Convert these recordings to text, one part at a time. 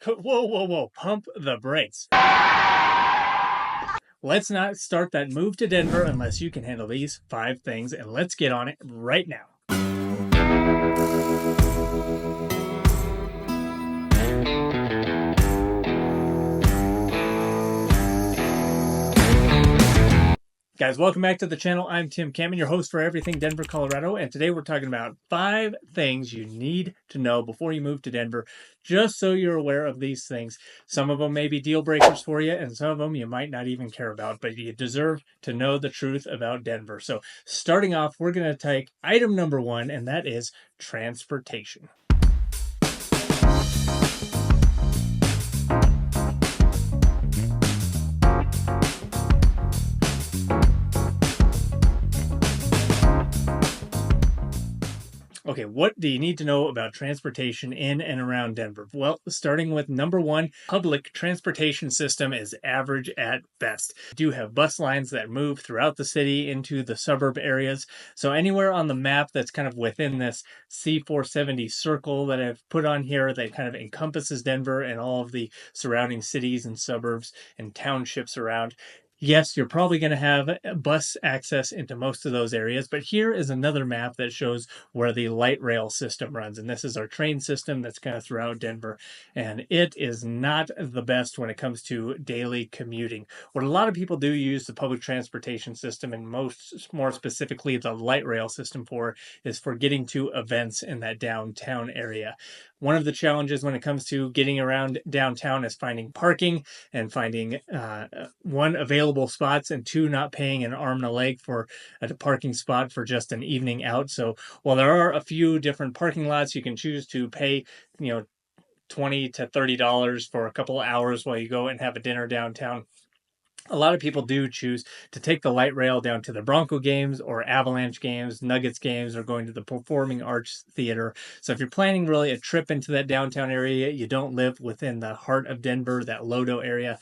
Whoa, whoa, whoa. Pump the brakes. Let's not start that move to Denver unless you can handle these 5 things, and let's get on it right now. Guys, welcome back to the channel. I'm Tim Kampmann, your host for everything Denver, Colorado, and today we're talking about 5 things you need to know before you move to Denver, just so you're aware of these things. Some of them may be deal breakers for you, and some of them you might not even care about, but you deserve to know the truth about Denver. So starting off, we're going to take item number 1, and that is transportation. Okay, what do you need to know about transportation in and around Denver? Well, starting with number 1, public transportation system is average at best. We do have bus lines that move throughout the city into the suburb areas. So anywhere on the map that's kind of within this C470 circle that I've put on here that kind of encompasses Denver and all of the surrounding cities and suburbs and townships around, yes, you're probably going to have bus access into most of those areas, but here is another map that shows where the light rail system runs. And this is our train system that's kind of throughout Denver. And it is not the best when it comes to daily commuting. What a lot of people do use the public transportation system, and more specifically the light rail system for, is for getting to events in that downtown area. One of the challenges when it comes to getting around downtown is finding parking and finding one, available spots, and 2, not paying an arm and a leg for a parking spot for just an evening out. So while there are a few different parking lots, you can choose to pay, $20 to $30 for a couple of hours while you go and have a dinner downtown. A lot of people do choose to take the light rail down to the Bronco games or Avalanche games, Nuggets games, or going to the Performing Arts Theater. So if you're planning really a trip into that downtown area, you don't live within the heart of Denver, that Lodo area,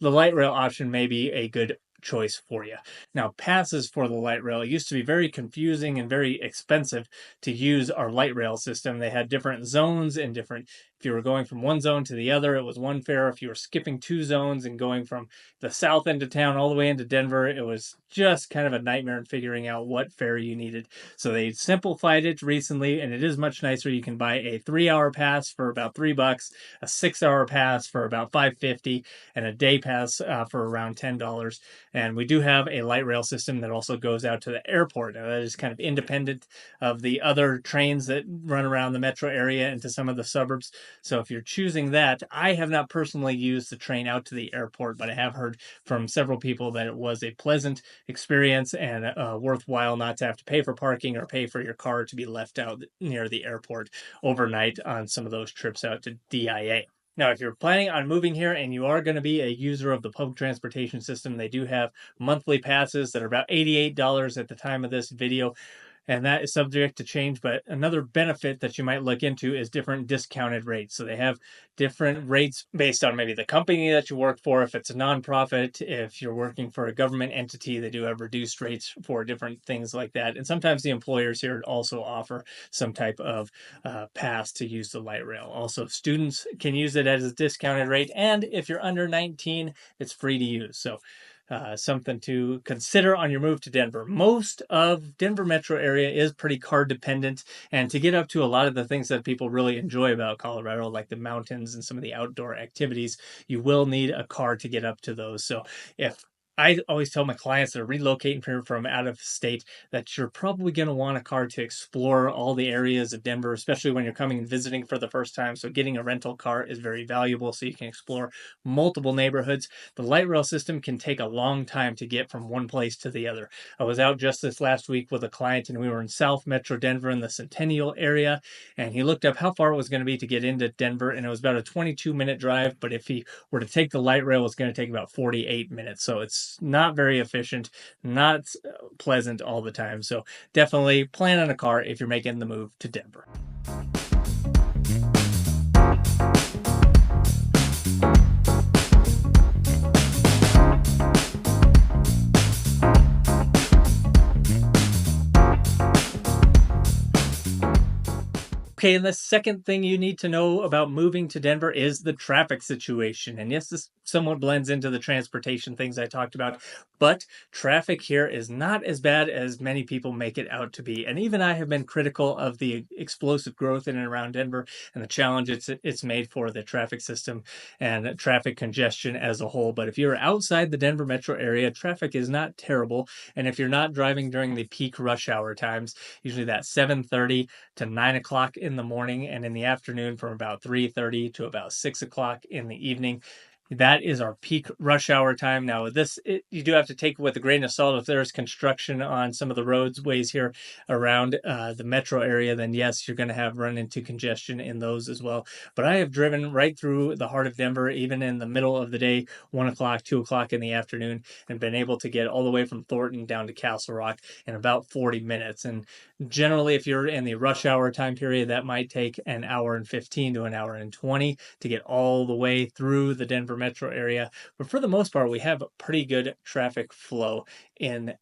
the light rail option may be a good choice for you. Now, passes for the light rail used to be very confusing and very expensive to use our light rail system. They had different zones and if you were going from one zone to the other, it was one fare. If you were skipping 2 zones and going from the south end of town all the way into Denver, it was just kind of a nightmare in figuring out what fare you needed. So they simplified it recently, and it is much nicer. You can buy a 3-hour pass for about $3, a 6-hour pass for about $5.50, and a day pass for around $10. And we do have a light rail system that also goes out to the airport. Now, that is kind of independent of the other trains that run around the metro area into some of the suburbs. So if you're choosing that, I have not personally used the train out to the airport, but I have heard from several people that it was a pleasant experience and worthwhile not to have to pay for parking or pay for your car to be left out near the airport overnight on some of those trips out to DIA. Now, if you're planning on moving here and you are going to be a user of the public transportation system, they do have monthly passes that are about $88 at the time of this video. And that is subject to change. But another benefit that you might look into is different discounted rates. So they have different rates based on maybe the company that you work for. If it's a nonprofit, if you're working for a government entity, they do have reduced rates for different things like that. And sometimes the employers here also offer some type of pass to use the light rail. Also, students can use it as a discounted rate. And if you're under 19, it's free to use. So something to consider on your move to Denver. Most of Denver metro area is pretty car dependent, and to get up to a lot of the things that people really enjoy about Colorado, like the mountains and some of the outdoor activities, you will need a car to get up to those. So if I always tell my clients that are relocating from out of state that you're probably going to want a car to explore all the areas of Denver, especially when you're coming and visiting for the first time. So getting a rental car is very valuable so you can explore multiple neighborhoods. The light rail system can take a long time to get from one place to the other. I was out just this last week with a client, and we were in South Metro Denver in the Centennial area, and he looked up how far it was going to be to get into Denver, and it was about a 22-minute drive, but if he were to take the light rail, it's going to take about 48 minutes. So it's not very efficient, not pleasant all the time. So definitely plan on a car if you're making the move to Denver. Okay, and the second thing you need to know about moving to Denver is the traffic situation. And yes, this somewhat blends into the transportation things I talked about, but traffic here is not as bad as many people make it out to be. And even I have been critical of the explosive growth in and around Denver and the challenge it's made for the traffic system and traffic congestion as a whole. But if you're outside the Denver metro area, traffic is not terrible. And if you're not driving during the peak rush hour times, usually that 7:30 to 9 o'clock in the morning, and in the afternoon from about 3:30 to about 6 o'clock in the evening. That is our peak rush hour time. Now, you do have to take it with a grain of salt. If there's construction on some of the roadways here around the metro area, then yes, you're going to have run into congestion in those as well. But I have driven right through the heart of Denver, even in the middle of the day, 1 o'clock, 2 o'clock in the afternoon, and been able to get all the way from Thornton down to Castle Rock in about 40 minutes. And generally, if you're in the rush hour time period, that might take an hour and 15 to an hour and 20 to get all the way through the Denver metro area. But for the most part, we have a pretty good traffic flow in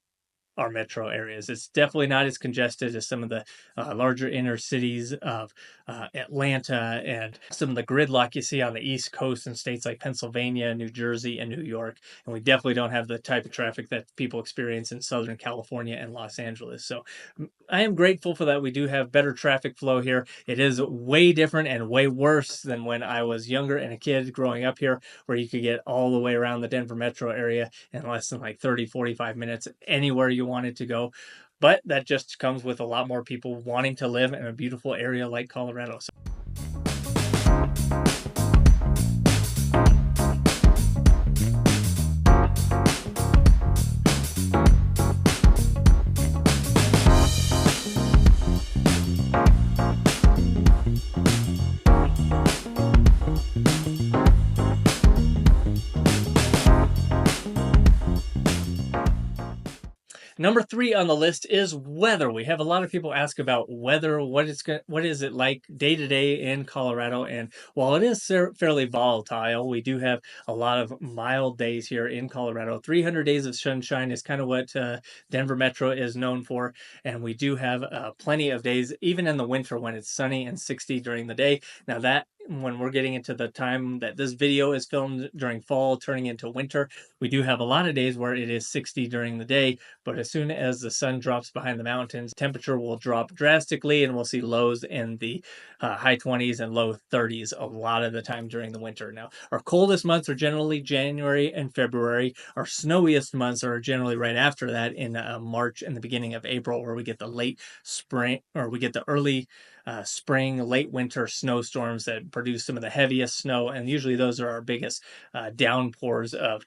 our metro areas. It's definitely not as congested as some of the larger inner cities of Atlanta and some of the gridlock you see on the East Coast in states like Pennsylvania, New Jersey, and New York. And we definitely don't have the type of traffic that people experience in Southern California and Los Angeles. So I am grateful for that. We do have better traffic flow here. It is way different and way worse than when I was younger and a kid growing up here, where you could get all the way around the Denver metro area in less than like 30, 45 minutes anywhere you wanted to go. But that just comes with a lot more people wanting to live in a beautiful area like Colorado. So number 3 on the list is weather. We have a lot of people ask about weather. What is it like day to day in Colorado? And while it is fairly volatile, we do have a lot of mild days here in Colorado. 300 days of sunshine is kind of what Denver Metro is known for, and we do have plenty of days, even in the winter, when it's sunny and 60 during the day. Now that when we're getting into the time that this video is filmed during fall, turning into winter, we do have a lot of days where it is 60 during the day, but as soon as the sun drops behind the mountains, temperature will drop drastically and we'll see lows in the high 20s and low 30s a lot of the time during the winter. Now, our coldest months are generally January and February. Our snowiest months are generally right after that in March and the beginning of April, where we get the late spring, or we get the early spring, late winter snowstorms that produce some of the heaviest snow. And usually those are our biggest downpours of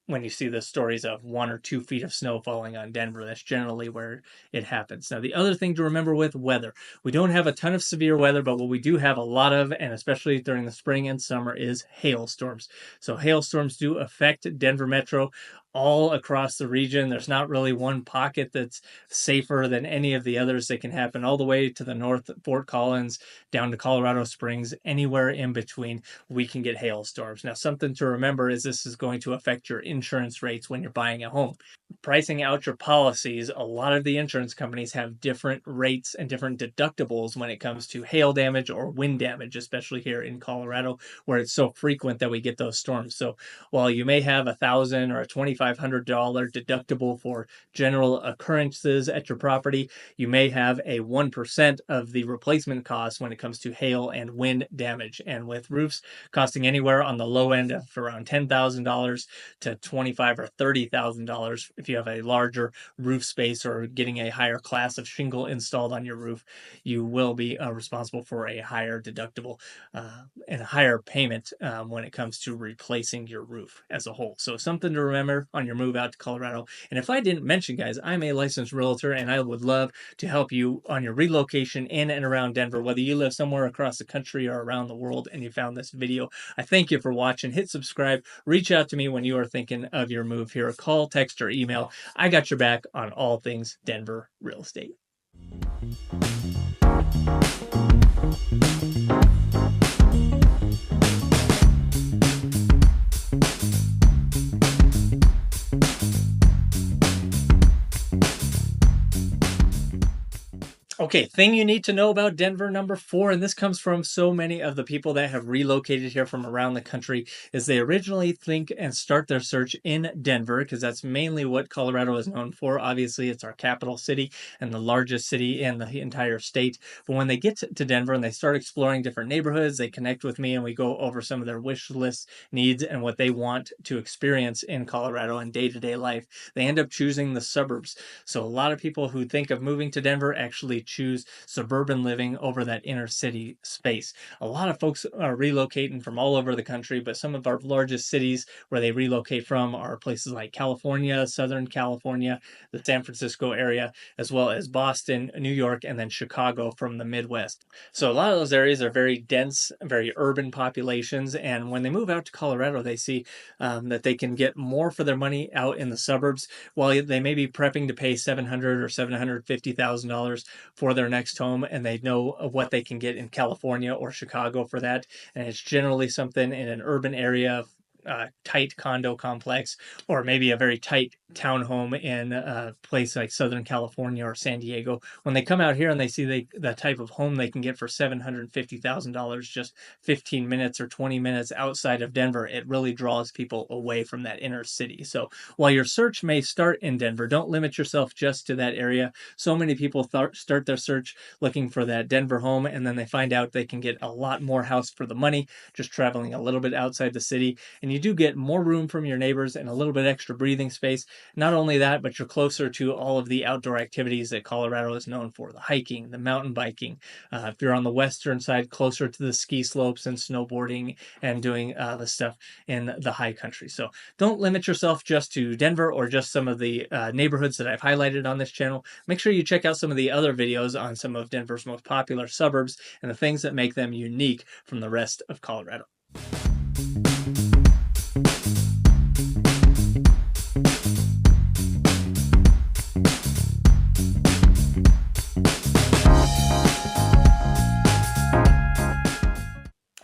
when you see the stories of 1 or 2 feet of snow falling on Denver. That's generally where it happens. Now, the other thing to remember with weather, we don't have a ton of severe weather, but what we do have a lot of, and especially during the spring and summer, is hailstorms. So hailstorms do affect Denver Metro all across the region. There's not really one pocket that's safer than any of the others. They can happen all the way to the north, Fort Collins, down to Colorado Springs, anywhere in between, we can get hailstorms. Now, something to remember is this is going to affect your insurance rates when you're buying a home. Pricing out your policies, a lot of the insurance companies have different rates and different deductibles when it comes to hail damage or wind damage, especially here in Colorado, where it's so frequent that we get those storms. So while you may have $1,000 or a $2,500 deductible for general occurrences at your property, you may have a 1% of the replacement cost when it comes to hail and wind damage. And with roofs costing anywhere on the low end of around $10,000 to $25,000 or $30,000, if you have a larger roof space or getting a higher class of shingle installed on your roof, you will be responsible for a higher deductible and a higher payment when it comes to replacing your roof as a whole. So something to remember on your move out to Colorado. And if I didn't mention, guys, I'm a licensed realtor, and I would love to help you on your relocation in and around Denver, whether you live somewhere across the country or around the world and you found this video. I thank you for watching. Hit subscribe. Reach out to me when you are thinking of your move here. Call, text, or email. I got your back on all things Denver real estate. Okay, thing you need to know about Denver, number four, and this comes from so many of the people that have relocated here from around the country, is they originally think and start their search in Denver because that's mainly what Colorado is known for. Obviously, it's our capital city and the largest city in the entire state. But when they get to Denver and they start exploring different neighborhoods, they connect with me and we go over some of their wish list needs and what they want to experience in Colorado and day-to-day life. They end up choosing the suburbs. So a lot of people who think of moving to Denver actually choose suburban living over that inner city space. A lot of folks are relocating from all over the country, but some of our largest cities where they relocate from are places like California, Southern California, the San Francisco area, as well as Boston, New York, and then Chicago from the Midwest. So a lot of those areas are very dense, very urban populations. And when they move out to Colorado, they see that they can get more for their money out in the suburbs while they may be prepping to pay $700,000 or $750,000 for their next home, and they know of what they can get in California or Chicago for that. And it's generally something in an urban area, tight condo complex, or maybe a very tight townhome in a place like Southern California or San Diego. When they come out here and they see the type of home they can get for $750,000 just 15 minutes or 20 minutes outside of Denver, it really draws people away from that inner city. So while your search may start in Denver, don't limit yourself just to that area. So many people start their search looking for that Denver home, and then they find out they can get a lot more house for the money just traveling a little bit outside the city. And you do get more room from your neighbors and a little bit extra breathing space. Not only that, but you're closer to all of the outdoor activities that Colorado is known for, the hiking, the mountain biking. If you're on the western side, closer to the ski slopes and snowboarding and doing the stuff in the high country. So don't limit yourself just to Denver or just some of the neighborhoods that I've highlighted on this channel. Make sure you check out some of the other videos on some of Denver's most popular suburbs and the things that make them unique from the rest of Colorado.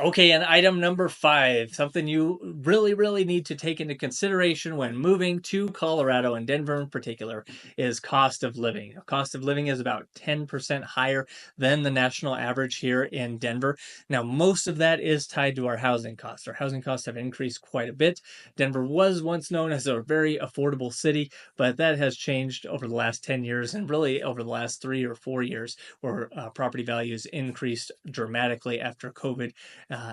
Okay, and item number five, something you really need to take into consideration when moving to Colorado and Denver in particular, is cost of living. Cost of living is about 10% higher than the national average here in Denver. Now, most of that is tied to our housing costs. Our housing costs have increased quite a bit. Denver was once known as a very affordable city, but that has changed over the last 10 years and really over the last 3 or 4 years, where property values increased dramatically after COVID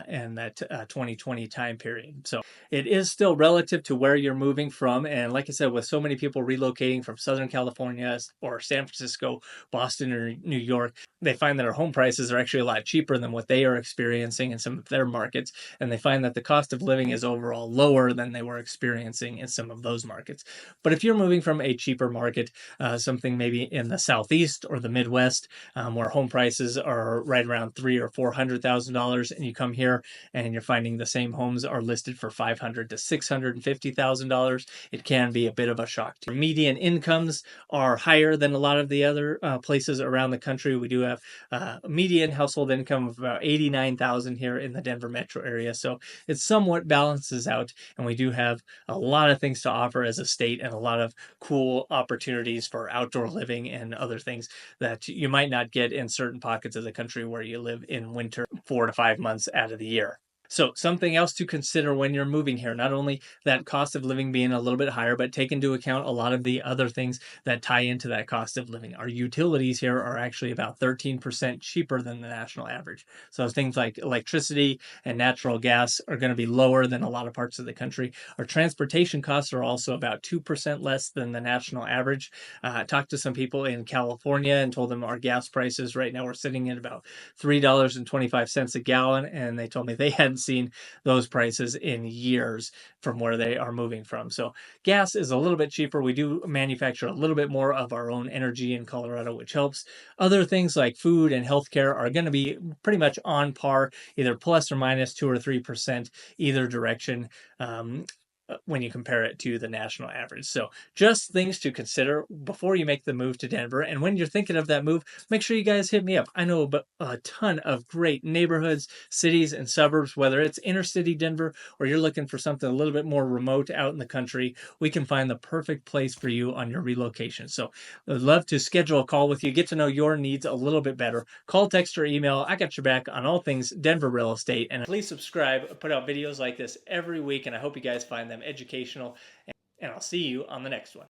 and that 2020 time period. So it is still relative to where you're moving from. And like I said, with so many people relocating from Southern California or San Francisco, Boston, or New York, they find that our home prices are actually a lot cheaper than what they are experiencing in some of their markets. And they find that the cost of living is overall lower than they were experiencing in some of those markets. But if you're moving from a cheaper market, something maybe in the Southeast or the Midwest, where home prices are right around $300,000 or $400,000, and you come here and you're finding the same homes are listed for $500,000 to $650,000, it can be a bit of a shock. Median incomes are higher than a lot of the other places around the country. We do have a median household income of about $89,000 here in the Denver metro area, so it somewhat balances out, and we do have a lot of things to offer as a state and a lot of cool opportunities for outdoor living and other things that you might not get in certain pockets of the country where you live in winter 4 to 5 months out of the year. So something else to consider when you're moving here, not only that cost of living being a little bit higher, but take into account a lot of the other things that tie into that cost of living. Our utilities here are actually about 13% cheaper than the national average. So things like electricity and natural gas are going to be lower than a lot of parts of the country. Our transportation costs are also about 2% less than the national average. I talked to some people in California and told them our gas prices right now are sitting at about $3.25 a gallon, and they told me they hadn't seen those prices in years from where they are moving from. So gas is a little bit cheaper. We do manufacture a little bit more of our own energy in Colorado, which helps. Other things like food and healthcare are going to be pretty much on par, either plus or minus 2 or 3% either direction. when you compare it to the national average. So just things to consider before you make the move to Denver. And when you're thinking of that move, make sure you guys hit me up. I know a ton of great neighborhoods, cities, and suburbs, whether it's inner city Denver or you're looking for something a little bit more remote out in the country. We can find the perfect place for you on your relocation. So I'd love to schedule a call with you, get to know your needs a little bit better. Call, text, or email. I got your back on all things Denver real estate. And please subscribe. I put out videos like this every week, and I hope you guys find them educational. And I'll see you on the next one.